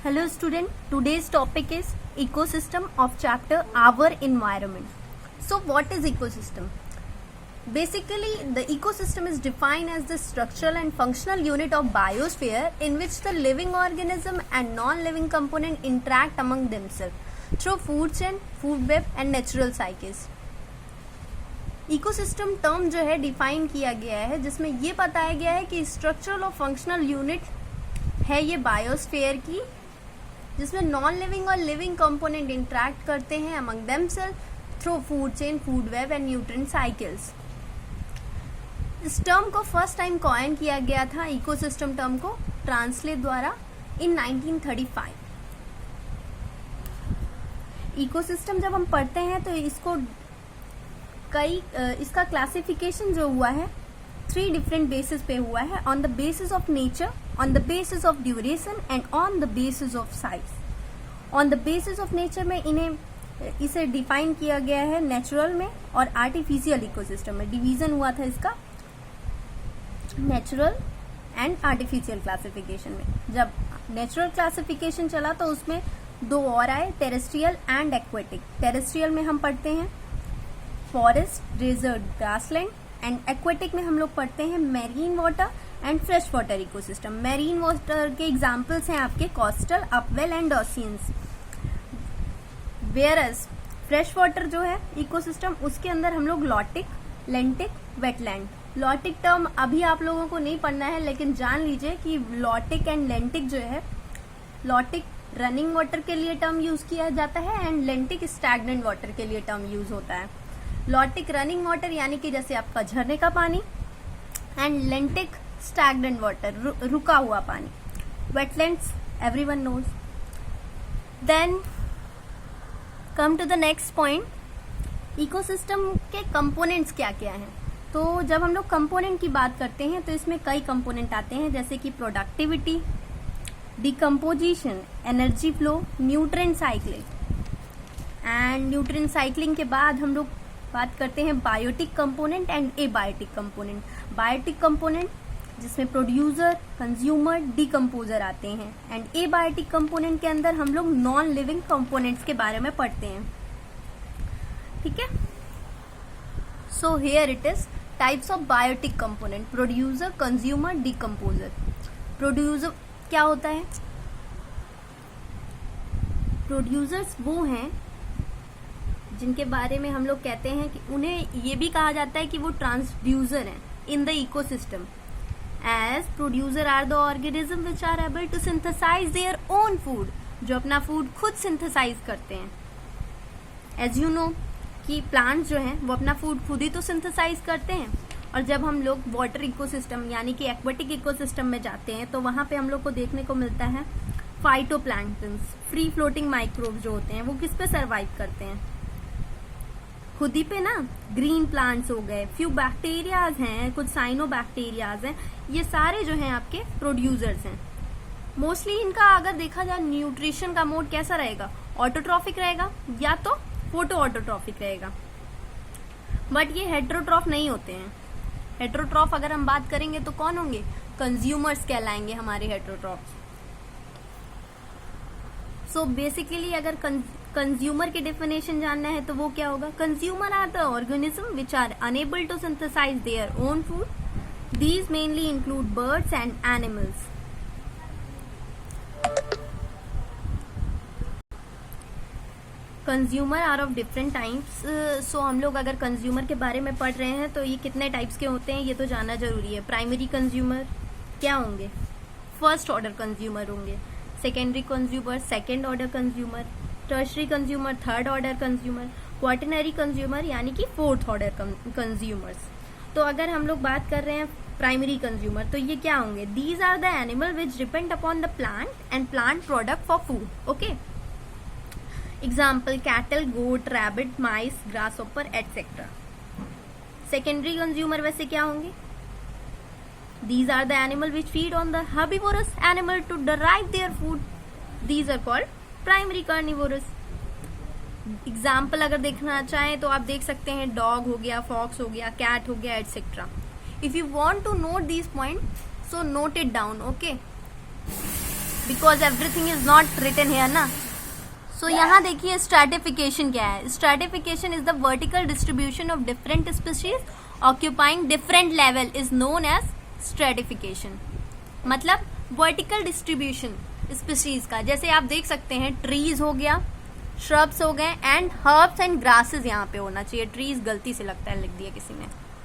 Hello student, today's topic is ecosystem of chapter Our Environment. So what is ecosystem? Basically the ecosystem is defined as the structural and functional unit of biosphere in which the living organism and non-living component interact among themselves through food chain, food web and natural cycles. Ecosystem term जो है define किया गया है जिसमें ये बताया गया है कि स्ट्रक्चरल और फंक्शनल यूनिट है ये बायोस्फीयर की, जिसमें नॉन लिविंग और लिविंग कंपोनेंट इंटरेक्ट करते हैं among themselves through food chain, food web and nutrient cycles. इस टर्म को फर्स्ट टाइम कॉइन किया गया था इकोसिस्टम टर्म को ट्रांसलेट द्वारा इन 1935. इकोसिस्टम जब हम पढ़ते हैं तो इसको इसका क्लासिफिकेशन जो हुआ है 3 डिफरेंट बेसिस पे हुआ है. On the basis of nature, on the basis of duration and on the basis of size. On the basis of nature में इसे डिफाइन किया गया है नेचुरल में और आर्टिफिशियल इकोसिस्टम में. डिवीजन हुआ था इसका नेचुरल एंड आर्टिफिशियल क्लासिफिकेशन में. जब नेचुरल क्लासिफिकेशन चला तो उसमें 2 और आए, टेरेस्ट्रियल एंड एक्वेटिक. टेरेस्ट्रियल में हम पढ़ते हैं forest, desert, grassland and aquatic में हम लोग पढ़ते हैं marine water and fresh water ecosystem. Marine water के एग्जांपल्स हैं आपके coastal, upwell and oceans. Whereas fresh water जो है इकोसिस्टम उसके अंदर हम लोग lotic, lentic, wetland. Lotic term अभी आप लोगों को नहीं पढ़ना है, लेकिन जान लीजिए कि लॉटिक एंड लेंटिक जो है, लॉटिक रनिंग वाटर के लिए टर्म यूज किया जाता है एंड लेंटिक स्टैग्नेंट वाटर के लिए टर्म यूज होता है. लॉटिक रनिंग वाटर यानी कि जैसे आपका झरने का पानी एंड लेंटिक स्टैग्नेंट वाटर रुका हुआ पानी. Wetlands everyone knows. Then come to the next point, ecosystem के कंपोनेंट्स क्या क्या हैं. तो जब हम लोग कंपोनेंट की बात करते हैं तो इसमें कई कंपोनेंट आते हैं जैसे कि productivity, decomposition, energy flow, nutrient cycling. And nutrient cycling के बाद हम लोग बात करते हैं biotic component and abiotic component. Biotic component जिसमें प्रोड्यूसर, कंज्यूमर, डिकम्पोजर आते हैं एंड एबायोटिक कंपोनेंट के अंदर हम लोग नॉन लिविंग कंपोनेंट्स के बारे में पढ़ते हैं. ठीक है. So here it is types of biotic component: producer, consumer, decomposer. Producer क्या होता है? प्रोड्यूसर्स वो हैं जिनके बारे में हम लोग कहते हैं कि उन्हें ये भी कहा जाता है कि वो ट्रांसड्यूसर हैं in the ecosystem. As producer are the organism which are able to synthesise their own food, जो अपना फूड खुद सिंथेसाइज करते हैं. एज यू नो कि प्लांट्स जो हैं वो अपना फूड खुद ही तो सिंथेसाइज करते हैं. और जब हम लोग वाटर इकोसिस्टम यानी कि एक्वेटिक इकोसिस्टम में जाते हैं तो वहां पे हम लोग को देखने को मिलता है फाइटोप्लैंक्टन्स, फ्री फ्लोटिंग माइक्रोब्स जो होते हैं वो किस पे सर्वाइव करते हैं? खुद ही पे ना. ग्रीन प्लांट्स हो गए, फ्यू बैक्टीरियाज हैं, कुछ साइनोबैक्टीरियाज हैं, ये सारे जो हैं आपके प्रोड्यूसर्स हैं. मोस्टली इनका अगर देखा जाए न्यूट्रिशन का मोड कैसा रहेगा? ऑटोट्रॉफिक रहेगा या तो फोटो ऑटोट्रॉफिक रहेगा. बट ये हेट्रोट्रॉफ नहीं होते हैं. हेट्रोट्रॉफ अगर हम बात करेंगे तो कौन होंगे? कंज्यूमर्स कहलाएंगे हमारे हेट्रोट्रॉफ. सो बेसिकली अगर कंज्यूमर की डेफिनेशन जानना है तो वो क्या होगा? Consumer are the organism which are unable to synthesise their own food. These mainly include birds and animals. Consumer are of different types. So हम लोग अगर कंज्यूमर के बारे में पढ़ रहे हैं तो ये कितने टाइप्स के होते हैं ये तो जानना जरूरी है. प्राइमरी कंज्यूमर क्या होंगे? फर्स्ट ऑर्डर कंज्यूमर होंगे. Secondary consumer second order consumer. Tertiary consumer third order consumer. Quaternary consumer यानी कि फोर्थ ऑर्डर कंज्यूमर्स. तो अगर हम लोग बात कर रहे हैं प्राइमरी कंज्यूमर तो ये क्या होंगे? These are the animal which depend upon the plant and plant product for food. Okay. Example cattle, goat, rabbit, mice, grasshopper etcetera. Secondary consumer वैसे क्या होंगे? These are the animal which feed on the herbivorous animal to derive their food. These are called primary carnivorous. Example अगर देखना चाहें तो आप देख सकते हैं डॉग हो गया, फॉक्स हो गया, कैट हो गया etcetera. If you want to note this point so note it down. Okay. Because everything is not written here ना। सो यहाँ देखिए स्ट्रैटिफिकेशन क्या है। Stratification is the vertical distribution of different species occupying different level is known as stratification. मतलब vertical distribution species का, जैसे आप देख सकते हैं ट्रीज हो गया, श्रब्स हो गए, एंड हर्ब्स एंड ग्रासेस यहाँ पे होना चाहिए। ट्रीज गलती से लगता है लिख दिया किसी ने।